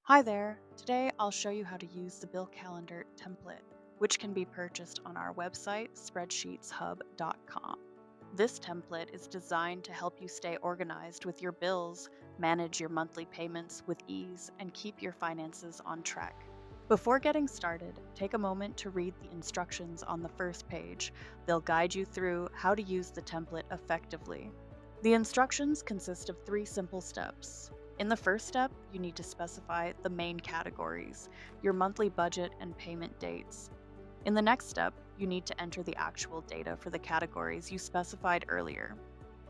Hi there! Today I'll show you how to use the bill calendar template, which can be purchased on our website, SpreadsheetsHub.com. This template is designed to help you stay organized with your bills, manage your monthly payments with ease, and keep your finances on track. Before getting started, take a moment to read the instructions on the first page. They'll guide you through how to use the template effectively. The instructions consist of 3 simple steps. In the first step, you need to specify the main categories, your monthly budget and payment dates. In the next step, you need to enter the actual data for the categories you specified earlier.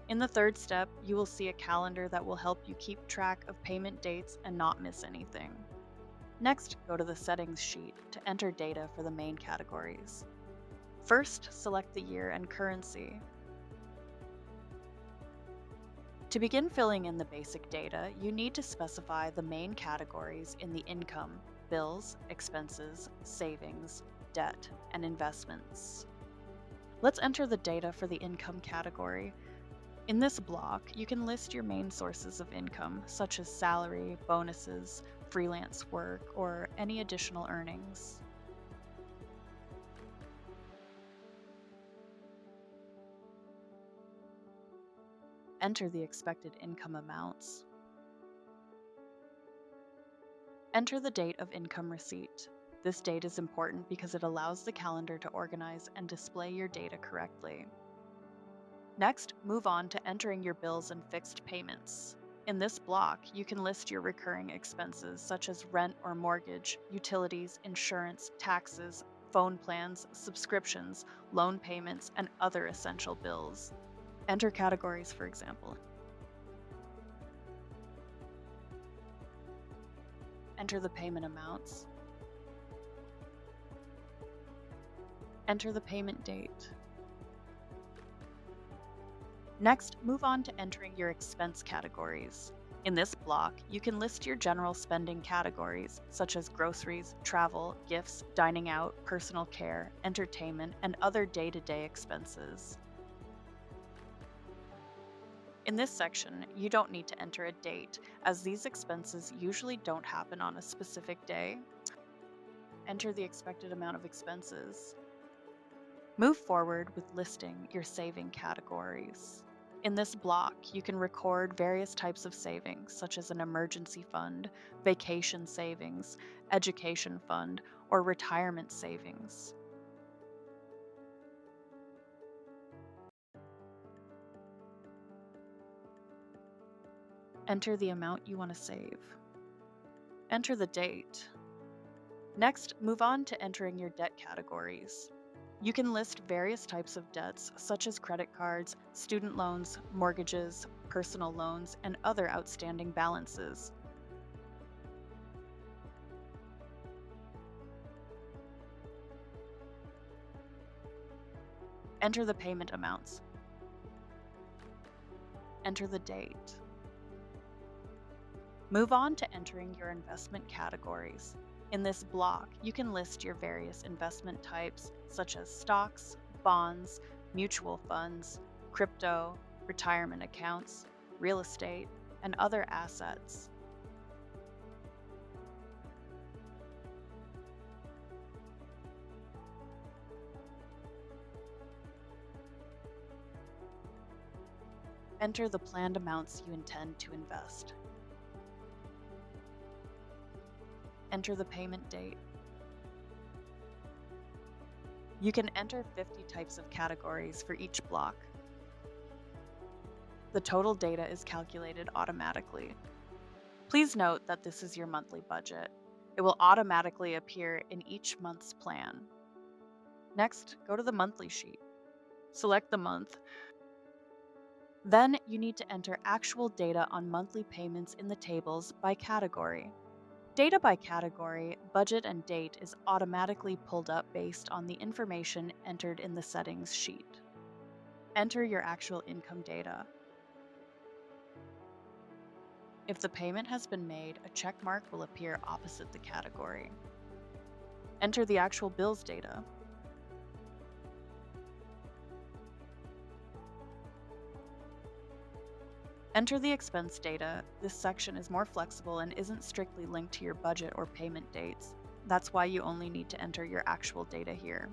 In the third step, you will see a calendar that will help you keep track of payment dates and not miss anything. Next, go to the settings sheet to enter data for the main categories. First, select the year and currency. To begin filling in the basic data, you need to specify the main categories in the income, bills, expenses, savings, debt, and investments. Let's enter the data for the income category. In this block, you can list your main sources of income, such as salary, bonuses, freelance work, or any additional earnings. Enter the expected income amounts. Enter the date of income receipt. This date is important because it allows the calendar to organize and display your data correctly. Next, move on to entering your bills and fixed payments. In this block, you can list your recurring expenses such as rent or mortgage, utilities, insurance, taxes, phone plans, subscriptions, loan payments, and other essential bills. Enter categories, for example. Enter the payment amounts. Enter the payment date. Next, move on to entering your expense categories. In this block, you can list your general spending categories, such as groceries, travel, gifts, dining out, personal care, entertainment, and other day-to-day expenses. In this section, you don't need to enter a date, as these expenses usually don't happen on a specific day. Enter the expected amount of expenses. Move forward with listing your saving categories. In this block, you can record various types of savings, such as an emergency fund, vacation savings, education fund, or retirement savings. Enter the amount you want to save. Enter the date. Next, move on to entering your debt categories. You can list various types of debts, such as credit cards, student loans, mortgages, personal loans, and other outstanding balances. Enter the payment amounts. Enter the date. Move on to entering your investment categories. In this block, you can list your various investment types, such as stocks, bonds, mutual funds, crypto, retirement accounts, real estate, and other assets. Enter the planned amounts you intend to invest. Enter the payment date. You can enter 50 types of categories for each block. The total data is calculated automatically. Please note that this is your monthly budget. It will automatically appear in each month's plan. Next, go to the monthly sheet. Select the month. Then you need to enter actual data on monthly payments in the tables by category. Data by category, budget, and date is automatically pulled up based on the information entered in the settings sheet. Enter your actual income data. If the payment has been made, a check mark will appear opposite the category. Enter the actual bills data. Enter the expense data. This section is more flexible and isn't strictly linked to your budget or payment dates. That's why you only need to enter your actual data here.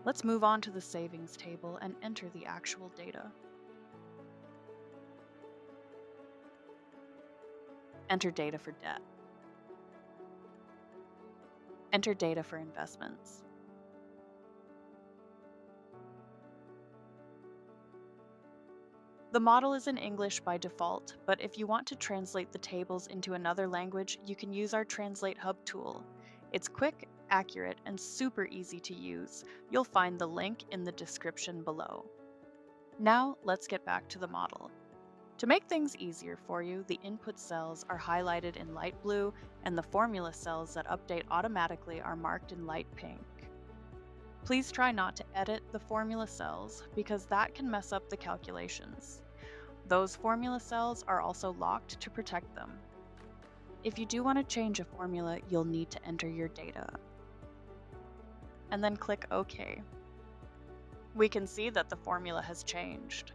Let's move on to the savings table and enter the actual data. Enter data for debt. Enter data for investments. The model is in English by default, but if you want to translate the tables into another language, you can use our TranslateHub tool. It's quick, accurate, and super easy to use. You'll find the link in the description below. Now, let's get back to the model. To make things easier for you, the input cells are highlighted in light blue, and the formula cells that update automatically are marked in light pink. Please try not to edit the formula cells, because that can mess up the calculations. Those formula cells are also locked to protect them. If you do want to change a formula, you'll need to enter your data. And then click OK. We can see that the formula has changed.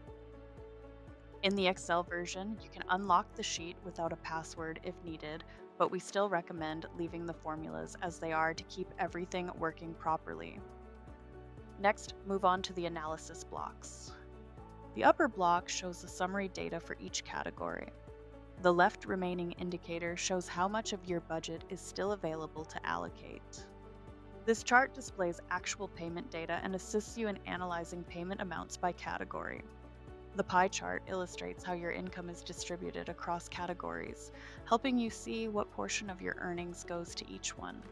In the Excel version, you can unlock the sheet without a password if needed, but we still recommend leaving the formulas as they are to keep everything working properly. Next, move on to the analysis blocks. The upper block shows the summary data for each category. The left remaining indicator shows how much of your budget is still available to allocate. This chart displays actual payment data and assists you in analyzing payment amounts by category. The pie chart illustrates how your income is distributed across categories, helping you see what portion of your earnings goes to each one.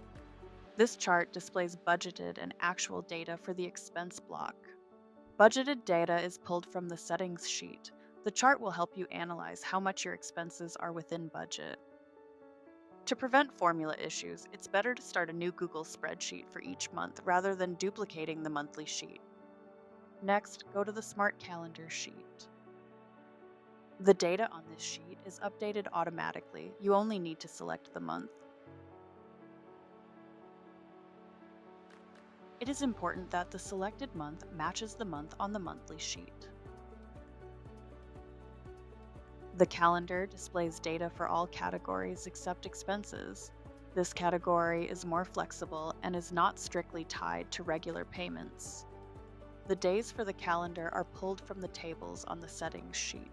This chart displays budgeted and actual data for the expense block. Budgeted data is pulled from the settings sheet. The chart will help you analyze how much your expenses are within budget. To prevent formula issues, it's better to start a new Google spreadsheet for each month rather than duplicating the monthly sheet. Next, go to the Smart Calendar sheet. The data on this sheet is updated automatically. You only need to select the month. It is important that the selected month matches the month on the monthly sheet. The calendar displays data for all categories except expenses. This category is more flexible and is not strictly tied to regular payments. The days for the calendar are pulled from the tables on the settings sheet.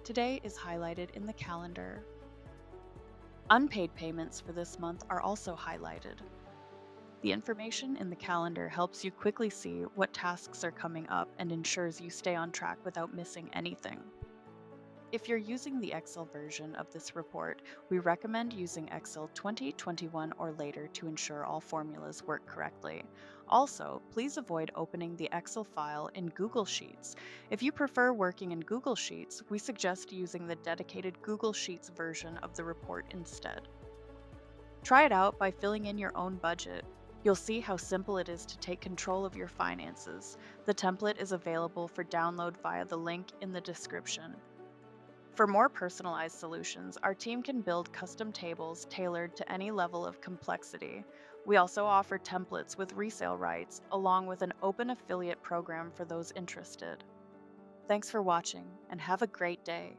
Today is highlighted in the calendar. Unpaid payments for this month are also highlighted. The information in the calendar helps you quickly see what tasks are coming up and ensures you stay on track without missing anything. If you're using the Excel version of this report, we recommend using Excel 2021 or later to ensure all formulas work correctly. Also, please avoid opening the Excel file in Google Sheets. If you prefer working in Google Sheets, we suggest using the dedicated Google Sheets version of the report instead. Try it out by filling in your own budget. You'll see how simple it is to take control of your finances. The template is available for download via the link in the description. For more personalized solutions, our team can build custom tables tailored to any level of complexity. We also offer templates with resale rights, along with an open affiliate program for those interested. Thanks for watching, and have a great day.